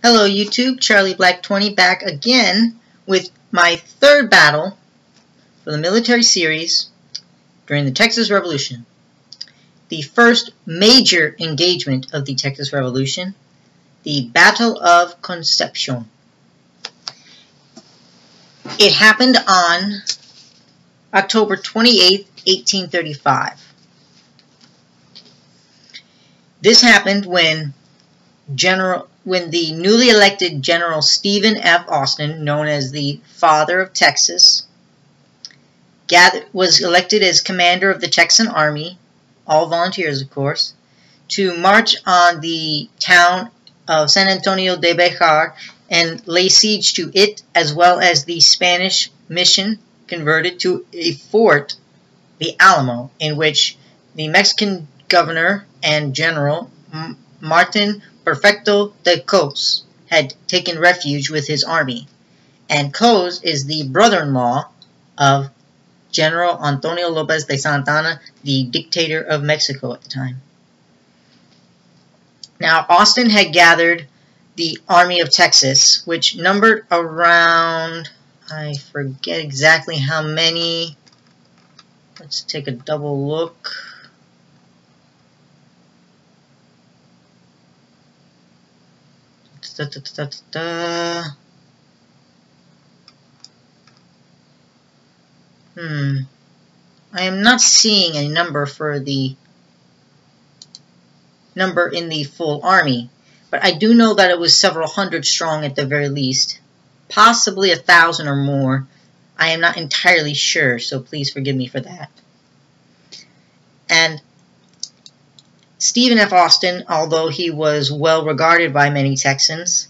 Hello YouTube, Charlie Black 20 back again with my third battle for the military series during the Texas Revolution. The first major engagement of the Texas Revolution, the Battle of Concepcion. It happened on October 28th, 1835. This happened when the newly elected General Stephen F. Austin, known as the Father of Texas, was elected as commander of the Texan Army, all volunteers of course, to march on the town of San Antonio de Bejar and lay siege to it, as well as the Spanish mission converted to a fort, the Alamo, in which the Mexican governor and general Martin Perfecto de Cos had taken refuge with his army, and Cos is the brother-in-law of General Antonio Lopez de Santa Anna, the dictator of Mexico at the time. Now, Austin had gathered the Army of Texas, which numbered around, I forget exactly how many. Let's take a double look. I am not seeing a number for the number in the full army, but I do know that it was several hundred strong at the very least, possibly 1,000 or more. I am not entirely sure, so please forgive me for that. And Stephen F. Austin, although he was well regarded by many Texans,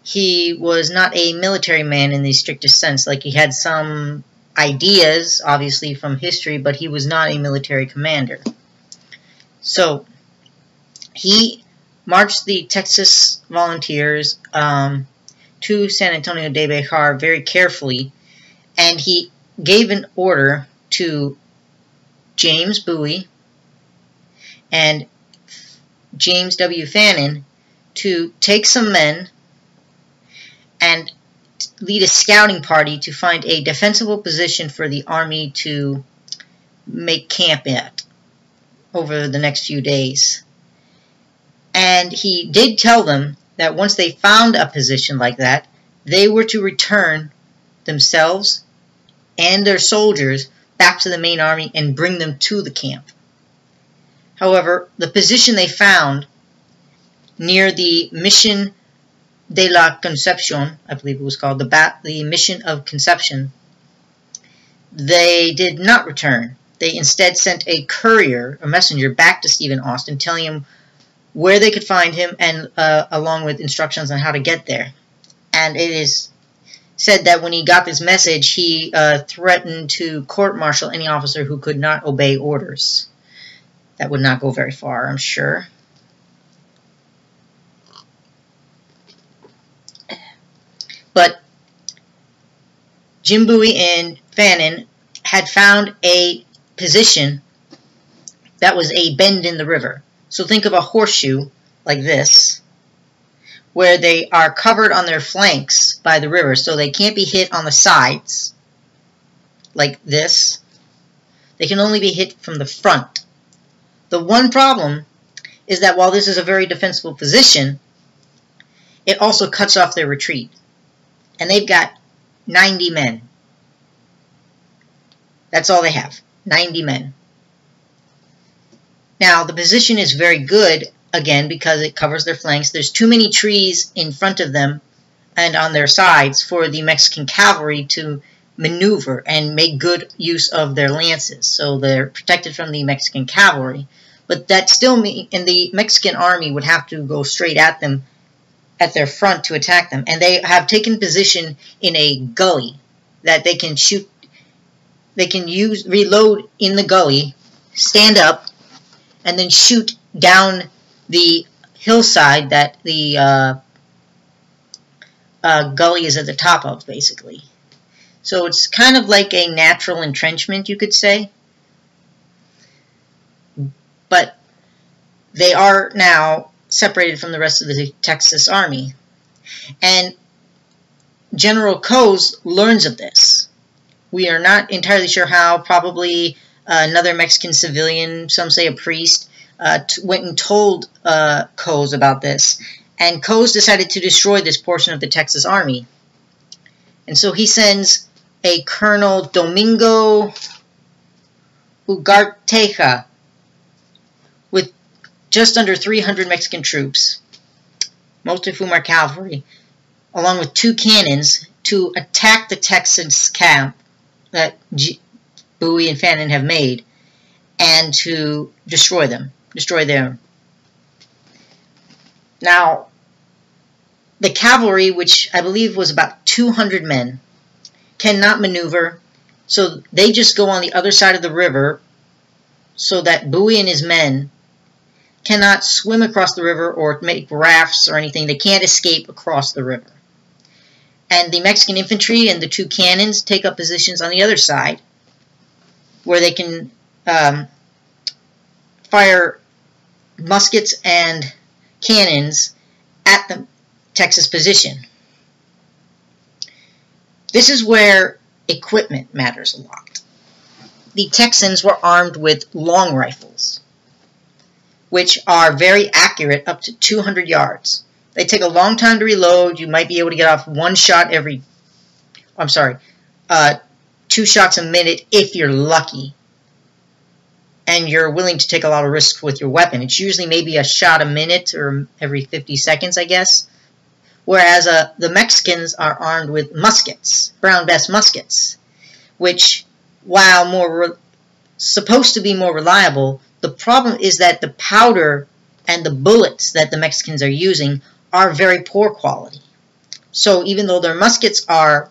he was not a military man in the strictest sense. Like, he had some ideas, obviously, from history, but he was not a military commander. So, he marched the Texas volunteers to San Antonio de Bejar very carefully, and he gave an order to James Bowie and James W. Fannin to take some men and lead a scouting party to find a defensible position for the army to make camp at over the next few days. And he did tell them that once they found a position like that, they were to return themselves and their soldiers back to the main army and bring them to the camp. However, the position they found near the Mission de la Concepcion, I believe it was called, the Mission of Concepcion, they did not return. They instead sent a courier, a messenger, back to Stephen Austin, telling him where they could find him, and along with instructions on how to get there. And it is said that when he got this message, he threatened to court-martial any officer who could not obey orders. That would not go very far, I'm sure. But Jim Bowie and Fannin had found a position that was a bend in the river. So think of a horseshoe like this, where they are covered on their flanks by the river, so they can't be hit on the sides like this. They can only be hit from the front. The one problem is that while this is a very defensible position, it also cuts off their retreat. And they've got 90 men. That's all they have, 90 men. Now, the position is very good, again, because it covers their flanks. There's too many trees in front of them and on their sides for the Mexican cavalry to maneuver and make good use of their lances. So they're protected from the Mexican cavalry. But that still means, and the Mexican army would have to go straight at them at their front to attack them. And they have taken position in a gully that they can shoot. They can reload in the gully, stand up, and then shoot down the hillside that the gully is at the top of, basically. So it's kind of like a natural entrenchment, you could say. But they are now separated from the rest of the Texas Army. And General Coase learns of this. We are not entirely sure how. Probably another Mexican civilian, some say a priest, went and told Coase about this. And Coase decided to destroy this portion of the Texas Army. And so he sends a Colonel Domingo Ugarteja with just under 300 Mexican troops, most of whom are cavalry, along with 2 cannons to attack the Texas camp that Bowie and Fannin have made, and to destroy them. Now, the cavalry, which I believe was about 200 men, cannot maneuver, so they just go on the other side of the river so that Bowie and his men cannot swim across the river or make rafts or anything. They can't escape across the river. And the Mexican infantry and the 2 cannons take up positions on the other side where they can fire muskets and cannons at the Texas position. This is where equipment matters a lot. The Texans were armed with long rifles, which are very accurate, up to 200 yards. They take a long time to reload. You might be able to get off 1 shot every, 2 shots a minute if you're lucky. And you're willing to take a lot of risks with your weapon. It's usually maybe a shot a minute or every 50 seconds, I guess. Whereas the Mexicans are armed with muskets, Brown Bess muskets, which, while supposed to be more reliable, the problem is that the powder and the bullets that the Mexicans are using are very poor quality. So even though their muskets are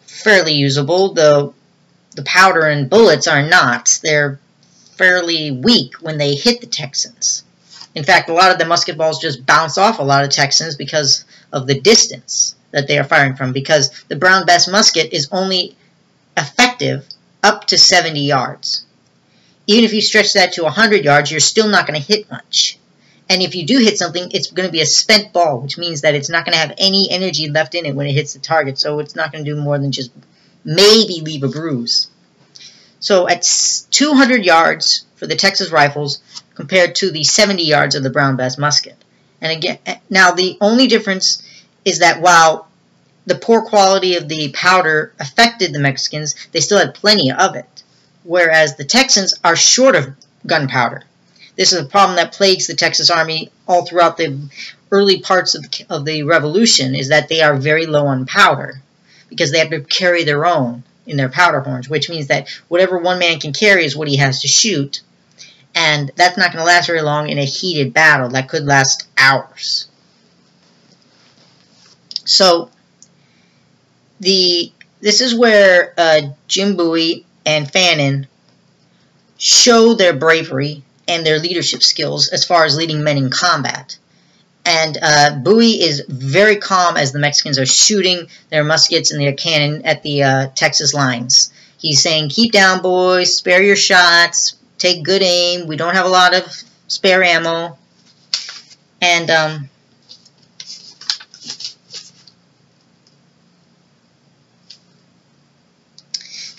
fairly usable, the powder and bullets are not. They're fairly weak when they hit the Texans. In fact, a lot of the musket balls just bounce off a lot of Texans because of the distance that they are firing from, because the Brown Bess musket is only effective up to 70 yards. Even if you stretch that to 100 yards, you're still not going to hit much. And if you do hit something, it's going to be a spent ball, which means that it's not going to have any energy left in it when it hits the target, so it's not going to do more than just maybe leave a bruise. So at 200 yards for the Texas rifles compared to the 70 yards of the Brown Bess musket. And again, now the only difference is that while the poor quality of the powder affected the Mexicans, they still had plenty of it, whereas the Texans are short of gunpowder. This is a problem that plagues the Texas Army all throughout the early parts of the Revolution, is that they are very low on powder because they have to carry their own in their powder horns, which means that whatever one man can carry is what he has to shoot, and that's not going to last very long in a heated battle. That could last hours. So this is where Jim Bowie and Fannin show their bravery and their leadership skills as far as leading men in combat. And Bowie is very calm as the Mexicans are shooting their muskets and their cannon at the Texas lines. He's saying, keep down, boys, spare your shots, take good aim, we don't have a lot of spare ammo. And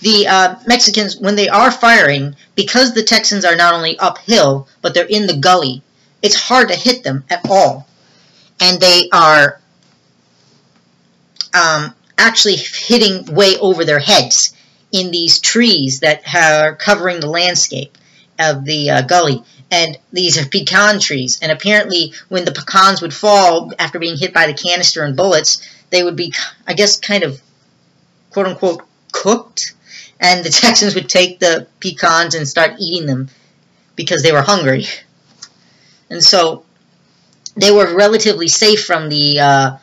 the Mexicans, when they are firing, because the Texans are not only uphill, but they're in the gully, it's hard to hit them at all. And they are actually hitting way over their heads in these trees that are covering the landscape of the gully. And these are pecan trees. And apparently when the pecans would fall after being hit by the canister and bullets, they would be, I guess, kind of, quote-unquote, cooked. And the Texans would take the pecans and start eating them because they were hungry. And so they were relatively safe from the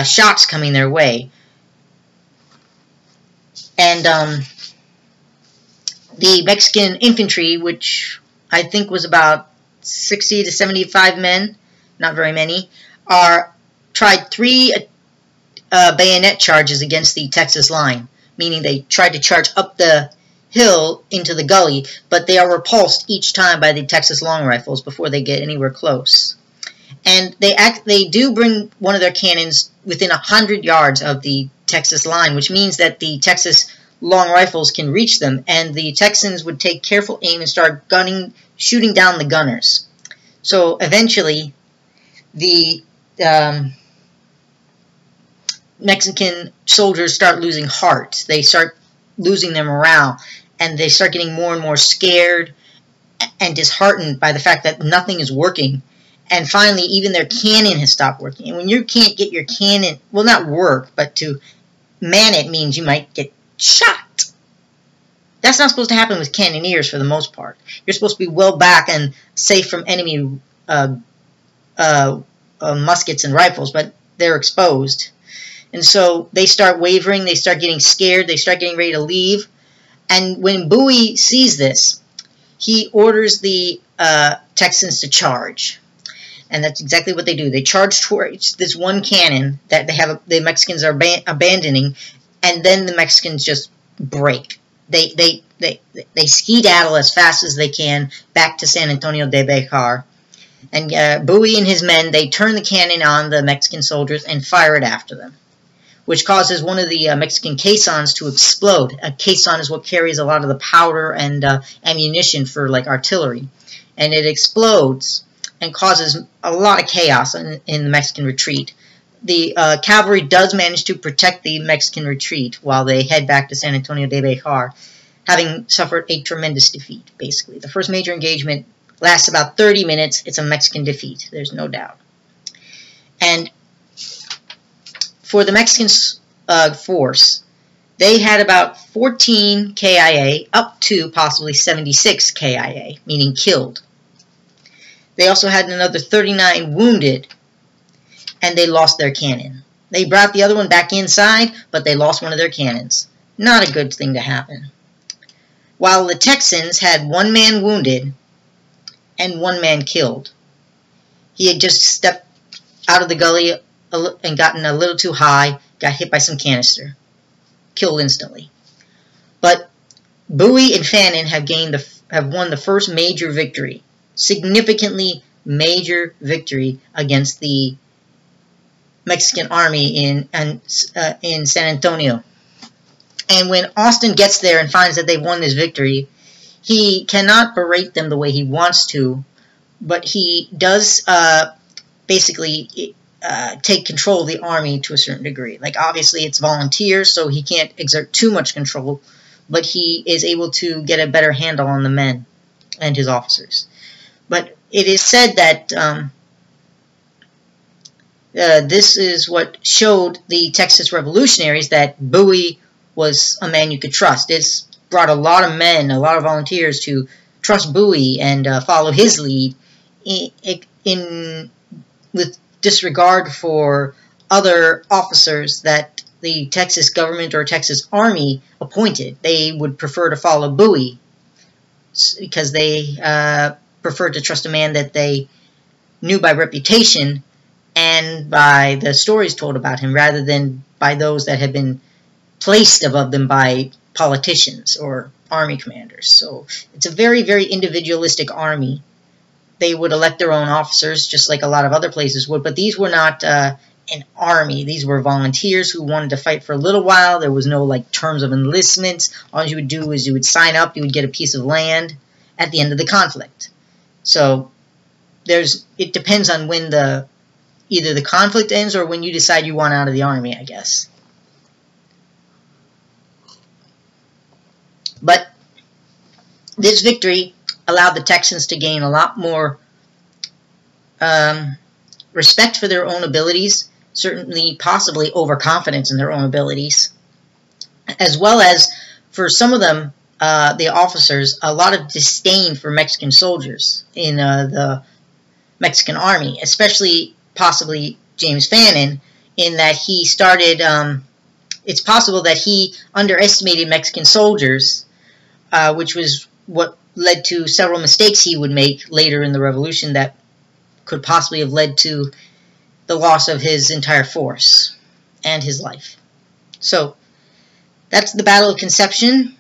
shots coming their way. And the Mexican infantry, which I think was about 60 to 75 men, not very many, tried 3 bayonet charges against the Texas line, meaning they tried to charge up the hill into the gully, but they are repulsed each time by the Texas long rifles before they get anywhere close. And they do bring one of their cannons within 100 yards of the Texas line, which means that the Texas long rifles can reach them, and the Texans would take careful aim and start shooting down the gunners. So eventually, the Mexican soldiers start losing heart. They start losing their morale, and they start getting more and more scared and disheartened by the fact that nothing is working. And finally, even their cannon has stopped working. And when you can't get your cannon, well, not work, but to man it means you might get shot. That's not supposed to happen with cannoneers for the most part. You're supposed to be well back and safe from enemy muskets and rifles, but they're exposed. And so they start wavering, they start getting scared, they start getting ready to leave. And when Bowie sees this, he orders the Texans to charge. And that's exactly what they do. They charge towards this one cannon that the Mexicans are abandoning, and then the Mexicans just break. They skedaddle as fast as they can back to San Antonio de Bejar. And Bowie and his men, they turn the cannon on the Mexican soldiers and fire it after them, which causes one of the Mexican caissons to explode. A caisson is what carries a lot of the powder and ammunition for like artillery. And it explodes and causes a lot of chaos in the Mexican retreat. The cavalry does manage to protect the Mexican retreat while they head back to San Antonio de Bejar, having suffered a tremendous defeat, basically. The first major engagement lasts about 30 minutes. It's a Mexican defeat, there's no doubt. And for the Mexican force, they had about 14 KIA, up to possibly 76 KIA, meaning killed. They also had another 39 wounded, and they lost their cannon. They brought the other one back inside, but they lost one of their cannons. Not a good thing to happen. While the Texans had 1 man wounded and 1 man killed. He had just stepped out of the gully and gotten a little too high, got hit by some canister. Killed instantly. But Bowie and Fannin have won the first major victory. Significantly major victory against the Mexican army in San Antonio. And when Austin gets there and finds that they've won this victory, he cannot berate them the way he wants to, but he does basically take control of the army to a certain degree. Like, obviously it's volunteers, so he can't exert too much control, but he is able to get a better handle on the men and his officers. But it is said that this is what showed the Texas revolutionaries that Bowie was a man you could trust. It's brought a lot of men, a lot of volunteers to trust Bowie and follow his lead with disregard for other officers that the Texas government or Texas Army appointed. They would prefer to follow Bowie because they preferred to trust a man that they knew by reputation and by the stories told about him, rather than by those that had been placed above them by politicians or army commanders. So it's a very, very individualistic army. They would elect their own officers, just like a lot of other places would, but these were not an army. These were volunteers who wanted to fight for a little while. There was no like terms of enlistment. All you would do is you would sign up, you would get a piece of land at the end of the conflict. So it depends on when either the conflict ends or when you decide you want out of the army, I guess. But this victory allowed the Texans to gain a lot more respect for their own abilities, certainly possibly overconfidence in their own abilities, as well as for some of them, the officers, a lot of disdain for Mexican soldiers in the Mexican army, especially possibly James Fannin, in that he started, it's possible that he underestimated Mexican soldiers, which was what led to several mistakes he would make later in the revolution that could possibly have led to the loss of his entire force and his life. So that's the Battle of Concepcion.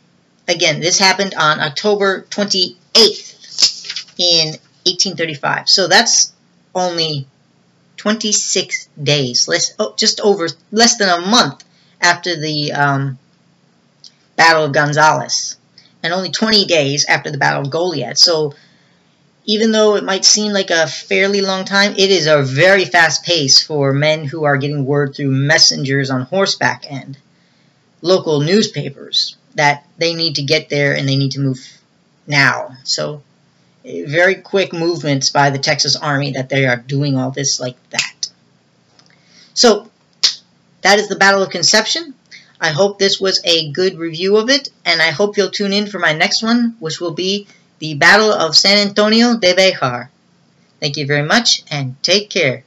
Again, this happened on October 28th in 1835. So that's only 26 days, less than a month after the Battle of Gonzales, and only 20 days after the Battle of Goliad. So even though it might seem like a fairly long time, it is a very fast pace for men who are getting word through messengers on horseback and local newspapers that they need to get there and they need to move now. So very quick movements by the Texas Army that they are doing all this like that. So that is the Battle of Concepcion. I hope this was a good review of it, and I hope you'll tune in for my next one, which will be the Battle of San Antonio de Béjar. Thank you very much, and take care.